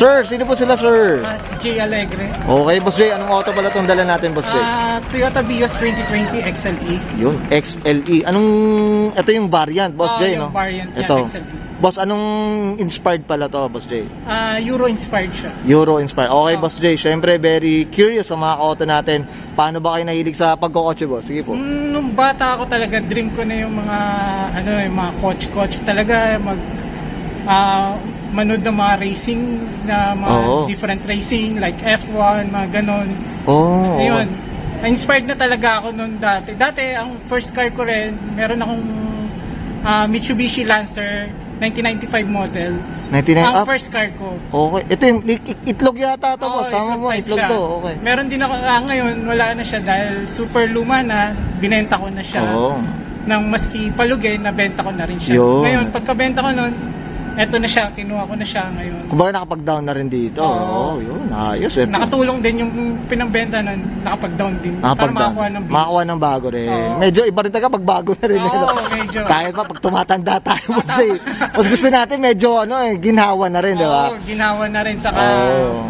Sir, sino po sila, sir? Si Jay Alegre. Okay, Boss Jay, anong auto pala itong dala natin, Boss Jay? Toyota Vios 2020 XLE. Yun, XLE. Ito yung variant, Boss Jay, no? Yung variant niya, Ito. XLE. Boss, anong inspired pala to, Boss Jay? Euro inspired siya. Euro inspired. Okay, Boss Jay, syempre very curious sa mga auto natin. Paano ba kayo nahilig sa pagkokotse, Boss? Sige po. Nung bata ako talaga, dream ko na yung mga yung mga coach talaga manood ng mga racing na mga different racing like F1, mga ganon. Ayun. Inspired na talaga ako noon dati. Dati ang first car ko rin, meron akong Mitsubishi Lancer 1995 model. 99 ang up? first car ko. Okay. Ito yung itlog yata to, Boss. Tama mo, itlog siya. to. Okay. Meron din ako, ngayon wala na siya dahil super luma na, binenta ko na siya. Nang maski palugay, nabenta ko na rin siya. Ngayon, pagkabenta ko nun, eto na siya, kinuha ko na siya ngayon. Kumbaga nakapag-down na rin dito. Yun, ayos. Ito. Nakatulong din yung pinambenta nun, nakapag-down din. Para makakuha ng bilis. Makakuha ng bago rin. Medyo iba rin talaga pag bago na rin. Medyo. Kahit pa pag tumatanda tayo, mas gusto natin medyo ginawa na rin, di ba? Ginawa na rin. Saka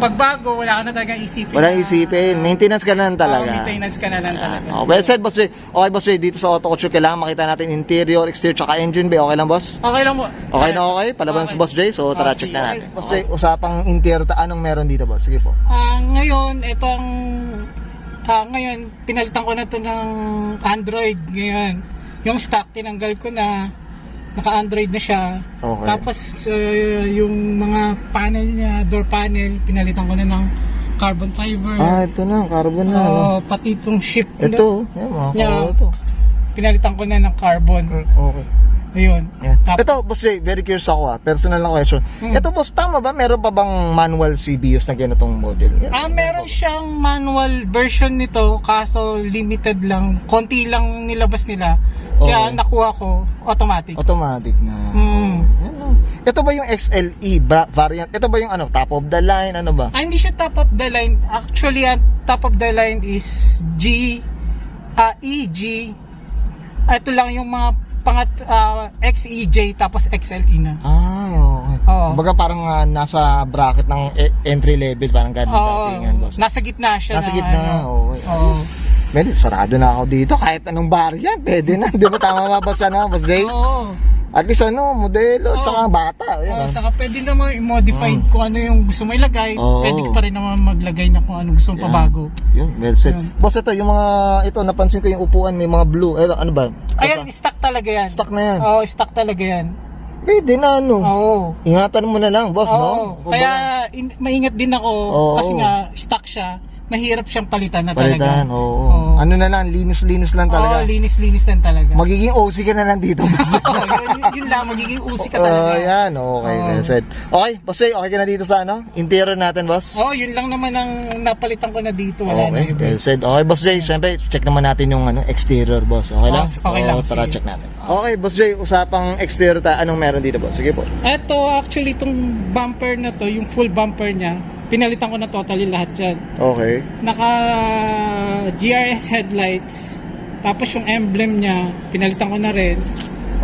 pag bago, wala ka na talagang isipin. Walang isipin. Maintenance ka na lang talaga. Maintenance ka na lang talaga. Well said, Boss Ray. Okay, Boss Ray, dito sa Auto Culture, kailangan makita natin interior, exterior, tsaka engine bay. Okay lang, Boss? Okay lang po. Okay na okay? Palabas si Boss Jay, so tara check na natin. Boss Jay, usapang interior, anong meron dito, Boss? Sige po. Ngayon, ngayon, pinalitan ko na to ng Android ngayon. Yung stock, tinanggal ko na, naka-Android na siya. Okay. Tapos, yung mga panel niya, door panel, pinalitan ko na ng carbon fiber. Ito na, carbon na. Pati itong ship. Ito, mga ito. Pinalitan ko na ng carbon. Okay. Ayun. Ito, Boss Jay, very curious ako personal na question. Ito, Boss, tama ba? Meron pa bang manual CBUs na ganitong model? Meron siyang manual version nito, kaso limited lang. Konti lang nilabas nila. Kaya nakuha ko, automatic. Automatic na. Ito ba yung XLE variant? Ito ba yung top of the line? Ano ba? Hindi siya top of the line. Actually, top of the line is EG. Ito lang yung mga XEJ tapos XLE na. Okay. Kumbaga parang nasa bracket ng entry level, parang ganun datingan, Boss. Nasa gitna siya. Nasa gitna, okay. Sarado na ako dito, kahit anong variant, pwede na. Di ba tama ba, Boss, Boss Jay? At least modelo, tsaka bata. Saka pwede naman i-modify kung ano yung gusto mo ilagay. Pwede ka pa rin naman maglagay na kung ano gusto mo pabago. Yun, well said. Boss, ito, yung napansin ko yung upuan, may mga blue. Ano ba? Ayan, stock talaga yan. Stock na yan? Stock talaga yan. Pwede na, ingatan mo na lang, Boss, no? Kaya, maingat din ako, kasi nga, stock siya. Mahirap siyang palitan na talaga. Ano na lang, linis-linis lang talaga. Linis-linis lang talaga. Magiging OC ka na lang dito, Boss. Yun lang, magiging OC ka talaga. Yan, okay, well said. Okay, Boss, okay ka na dito sa interior natin, Boss? Yun lang naman ang napalitan ko na dito. Wala na iba. Well said. Okay, Boss Jay, syempre, check naman natin yung exterior, Boss. Okay lang? Okay lang. Tara, check natin. Okay, Boss Jay, usapang exterior anong meron dito, Boss? Sige po. Ito, actually, itong bumper na to, yung full bumper niya, pinalitan ko na totally lahat yan. Okay. Naka GRS headlights, tapos yung emblem niya, pinalitan ko na rin.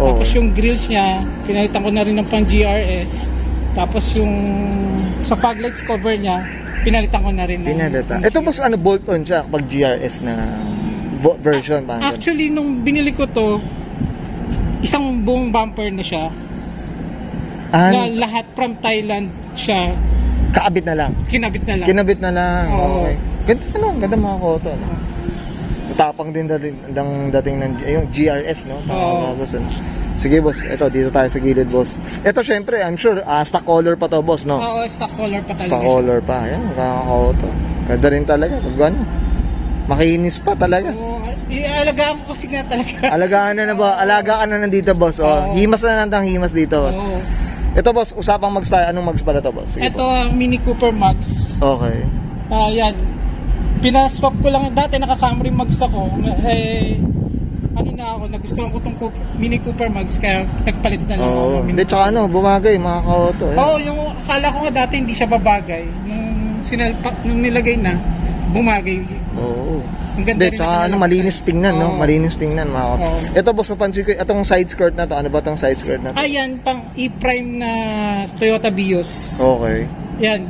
Tapos yung grills niya, pinalitan ko na rin ng pang GRS. Tapos yung sa fog lights cover niya, pinalitan ko na rin. Pinalitan. Ito, Boss, bolt-on siya kapag GRS na version? Actually, nung binili ko to, isang buong bumper na siya. Na lahat from Thailand siya. Kaabit na lang? Kinabit na lang. Kinabit na lang. Okay. Ganda mga koto. Tapang din dating ng yung GRS, no? Boss, sige, Boss. Ito, dito tayo sa gilid, Boss. Ito, syempre, I'm sure, stock color pa to, Boss, no? Stock color pa talaga. Stock color pa. Ayan, makakakoto. Ganda rin talaga. Pag makinis pa talaga. Alagaan ko kasi nga talaga. Alagaan na ba? Alagaan na nandito, Boss. Himas na nandang himas dito. Ito, Boss, usapang mags tayo. Anong mags pala to, Boss? Sige, ito, Mini Cooper mags. Okay. Yan. Pinaswap ko lang. Dati naka-Camry mags ako. Nagustuhan ko itong Mini Cooper mags. Kaya nagpalit na lang ako. Hindi, tsaka bumagay, mga kaoto. Yung akala ko nga dati hindi siya babagay. Nung nilagay na, bumagay. Ang ganda rin. Tsaka malinis tingnan, no? Malinis tingnan, mga kaoto. Ito, Boss, mapansin ko, itong side skirt na to. Ano ba itong side skirt na to? Ayan, pang E-Prime na Toyota Vios. Okay. Yan.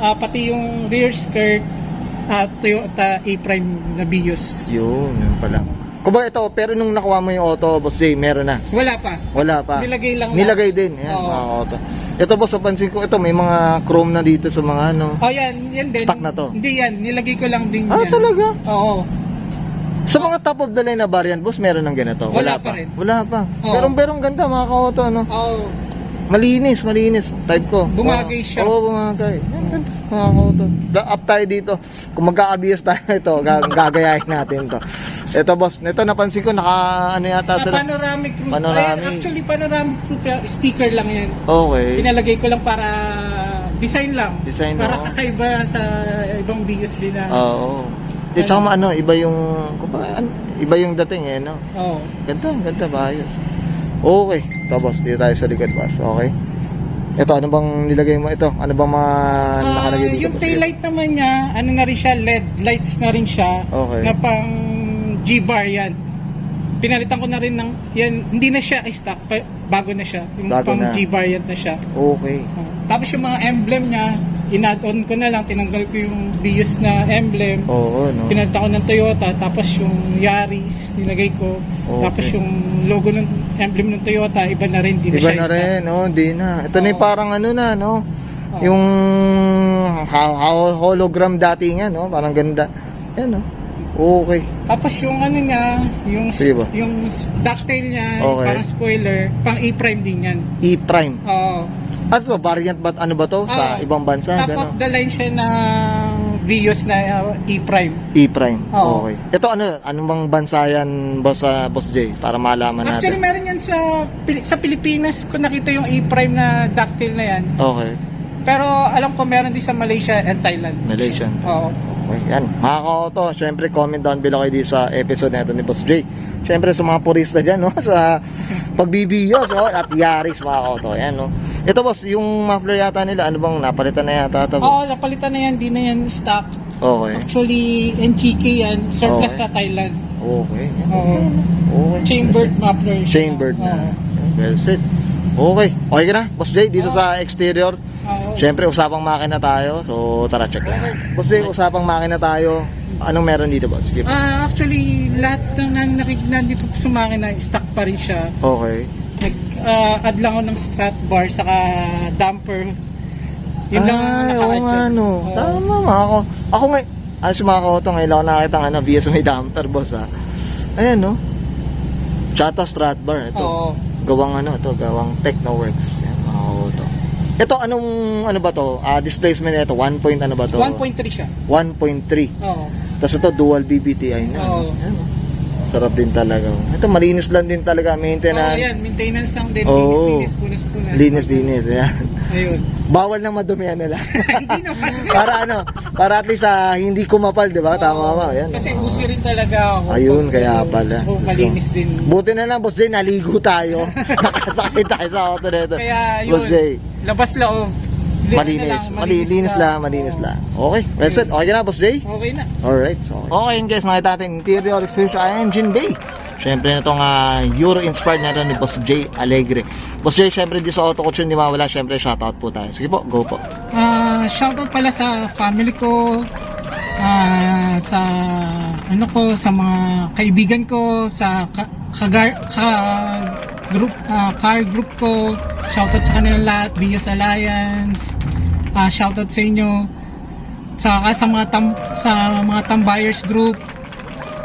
pati yung rear skirt at Toyota A-Prime na Vios. Yun pala. Kung ba ito, pero nung nakuha mo yung auto, Boss J, meron na? Wala pa. Wala pa. Nilagay lang. Nilagay din. Yan, Oo. mga auto. Ito, boss, napansin ko, ito, may mga chrome na dito sa mga ano. Oh, yan din. Stock na to? Hindi yan, nilagay ko lang din Ah, yan. talaga? Oo. Sa mga top of the line na variant, boss, meron ng ganito? Wala pa rin. Wala pa. Oo. Pero ang ganda, mga ka-auto, ano? Oo. Malinis. Type ko. Bumagay siya. Oo, bumagay. Yan, ganda, mga ka-auto. Up tayo dito. Kung magkakabiyas tayo ito, gagayahin natin to. Ito, boss, ito napansin ko, ano yata sila? Panoramic roof. Panoramic. Ay, actually, panoramic roof, sticker lang yan. Okay. Pinalagay ko lang para design lang. Design, para oo. kakaiba sa ibang Vios din na. Oo. Di, tsaka ano, iba yung dating eh, no? Oo. Ganda, maayos. Okay, tapos dito tayo sa likod, boss. Okay. Ito, ano bang nilagay mo ito? Ano bang mga nakalagay dito? Yung taillight naman niya, ano na rin siya, LED lights na rin siya. Okay. Na pang G-bar yan. Pinalitan ko na rin ng, yan, hindi na siya stock, bago na siya. Yung Bago pang na. G-bar yan na siya. Okay. Tapos yung mga emblem niya, in-add-on ko na lang, tinanggal ko yung Vios na emblem. Oo, no? Pinalitan ko ng Toyota, tapos yung Yaris, nilagay ko. Okay. Tapos yung logo ng emblem ng Toyota, iba na rin, di na Iba siya na stock. rin, no? Di na. Ito na yung Oo. parang ano na, no? Oo. Yung hologram dati nga, no? Parang ganda. Yan, no? Okay. Tapos yung ano niya, Sige ba? yung ducktail niya, Okay. parang spoiler, pang E-Prime din yan. E-Prime. Oo. At to, variant ba, ano ba to? Sa Oo. ibang bansa? Top Gano'n? of the line siya ng Vios na E-Prime. E-Prime. Oo. Okay. Ito anong bang bansa yan, Boss J? Para malaman Actually, natin. meron yan sa Pilipinas ko nakita yung E-Prime na ducktail na yan. Okay. Pero alam ko meron din sa Malaysia and Thailand. Malaysian. Oo. Okay, yan. Mga ka-auto, syempre comment down below kayo dito sa episode na ito ni Boss J. Syempre sa mga purista dyan, no? Sa pagbibiyos, oh, at Yaris, mga ka-auto. Yan, no? Ito, boss, yung muffler yata nila, ano bang napalitan na yata ito? Oo, napalitan na yan, di na yan stock. Okay. Actually, NGK yan, surplus Okay. sa Thailand. Okay. Oo. Okay. Chambered muffler. siya. Chambered na. Oo. Well said. Okay. Okay ka na, Boss J, dito Oo. sa exterior. Oo. Syempre, usapang makina tayo. So, tara, check lang. Boss J, usapang makina tayo. Anong meron dito, boss? Sige. Actually, lahat ng nakikita dito sa makina, stock pa rin siya. Okay. Nag-add lang ako ng strut bar, saka damper. Yun lang ang Ay, oo naka-add nga, siya. no. Oo. Tama, ako. Ako nga, ano sa mga kauto, ngayon ako nakakita nga na via sa may damper, boss, ha. Ayan, no. Chata Strat Bar, ito. Oo. Gawang gawang Technoworks. Yan, mga kauto. Ito, ano ba to? Displacement ito, 1 point ano ba to? 1.3 siya. 1.3. Oo. Tapos ito, dual BBTI na. Oo. Ayan, no. Sarap din talaga. Ito, malinis lang din talaga, Oo, maintenance. yan. Maintenance lang din. Oo. Linis, punas. Linis, ayan. Ayun. Bawal nang madumihan nila. Hindi naman. para at least hindi kumapal, di ba? Tama ba? Ayan. Kasi usi rin talaga ako. Ayun, kaya pala. So, malinis din. Buti na lang, Boss Jay, naligo tayo. Nakasakit tayo sa auto nito. Kaya Boss yun, Jay, labas loob. malinis lang. Okay, well said. Okay na, Boss Jay? Okay na. Alright, so okay yun guys, nakita natin interior exterior engine bay. Syempre na itong Euro-inspired na ito ni Boss J Alegre. Boss J, syempre di sa auto coach hindi mawala, syempre shoutout po tayo. Sige po, go po. Shoutout pala sa family ko, sa sa mga kaibigan ko, sa car group ko. Shoutout sa kanila lahat, Vios Alliance. Shoutout sa inyo. Sa mga Tambayers group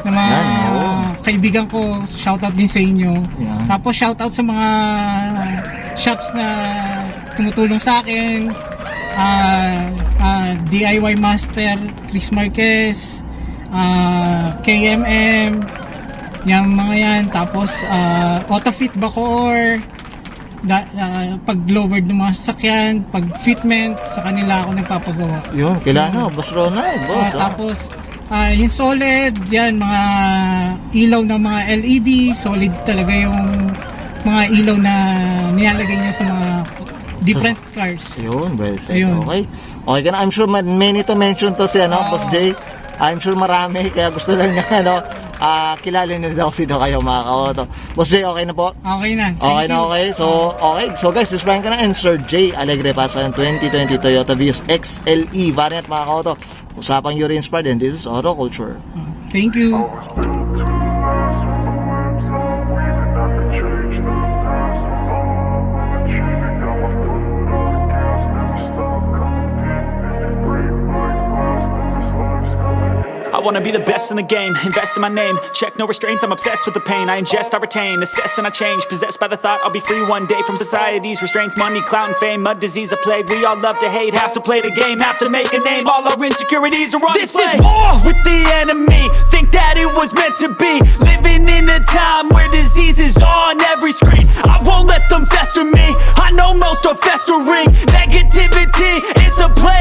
na mga Yan, oo. kaibigan ko, shoutout din sa inyo. Yan. Tapos shoutout sa mga shops na tumutulong sa akin. DIY Master Chris Marquez, KMM, yung mga yan. Tapos AutoFit Bacoor, pag lowered ng mga sasakyan, pag fitment, sa kanila ako nagpapagawa. Yun, kailangan Boss Ronald, boss. Tapos yung solid, yan, mga ilaw ng mga LED, solid talaga yung mga ilaw na nilalagay niya sa mga different cars. Yun, well said. Ayun. Okay. Okay ka na. I'm sure many to mention to si Oo. Boss J. I'm sure marami, kaya gusto lang niya kilala nyo daw sino kayo mga ka-auto. Boss Jay, okay na po? Okay na. Thank Okay na you. okay. So guys, display ka na and Sir J Alegre Paso ng 2020 Toyota Vios XLE variant mga ka-auto. Usapang Euro Inspired and this is Auto Culture. Thank you. I wanna be the best in the game, invest in my name. Check no restraints, I'm obsessed with the pain. I ingest, I retain, assess and I change. Possessed by the thought I'll be free one day from society's restraints. Money, clout and fame, mud, disease, a plague. We all love to hate, have to play the game, have to make a name. All our insecurities are on display. This is war with the enemy, think that it was meant to be. Living in a time where disease is on every screen. I won't let them fester me, I know most are festering. Negativity is a plague.